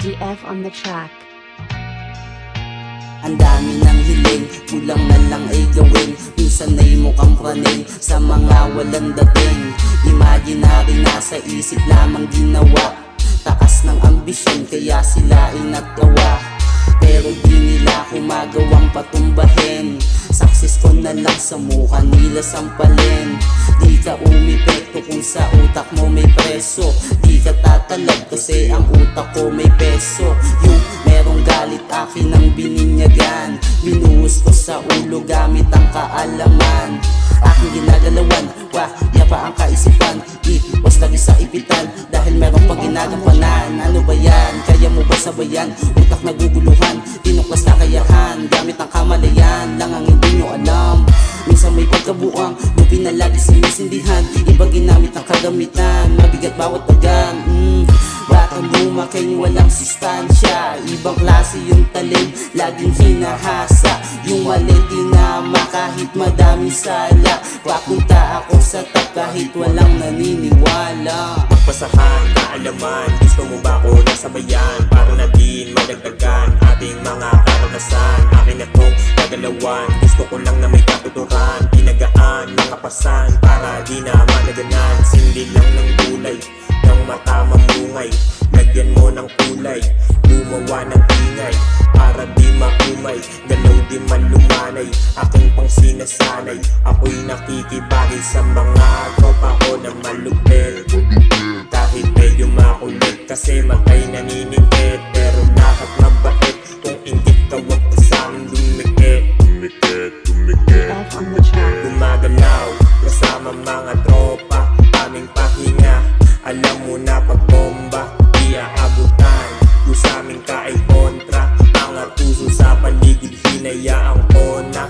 DF on the track. Ang dami ng hiling, kulang na lang ay gawin. Minsan ay mukhang praning sa mga walang dating. Imaginary nasa isip lamang ginawa. Taas ng ambisyon kaya sila ay nagtawa. Pero di nila kumagawang patumbahin. Success ko na lang sa mukha nila sampalin. Di ka umipekto kung sa utak mo may preso. Di ka tatalag kasi ang utak ko may peso. Yung merong galit akin ang bininyagan. Binuhos ko sa ulo gamit ang kaalaman. Aking ginagalawan, yapa ang kaisipan. Iwas lagi sa ipitan dahil meron pang ginagampanan. Ano ba yan? Kaya mo ba sabayan? Utak naguguluhan, tinuklas na kayahan. Gamit ang kamalayan, lang ang hindi nyo alam. Minsan may pagkabuang, lupi na lagi sinisindihan. Ibang ginamit ang kagamitan, mabigat bawat pagang. Batang lumaking walang sustansya. Ibang klase yung talim, laging hinahasa. Yung mali tinama kahit madaming sala. Papunta ako sa top kahit walang naniniwala. Magpasahan, kaalaman, gusto mo ba ako nasabayan? Para na din madagdagan ating mga karanasan. Akin na tong kagalawan, gusto ko lang na may katuturan. Tinagaan, nakapasan, para di na managanan. Sindi lang ng gulay, ng mata mamungay. Lagyan mo ng kulay, gumawa ng ingay. Para di maumay, galaw di man lumanay. Aking pang sinasanay, ako'y nakikibagay sa mga tropa ko na malupit. Kahit medyo makulit, kasi matay naniningkit. Pero lahat mabait, kung ingit ka wag ka sa'king dumikit. DF on the track. Gumagalaw, kasama mga tropa, aming pahinga. Alam mo na pag bomba, di aabutan. Kung sa'min ka ay kontra, ang atuso sa paligid, hinayaang ko na.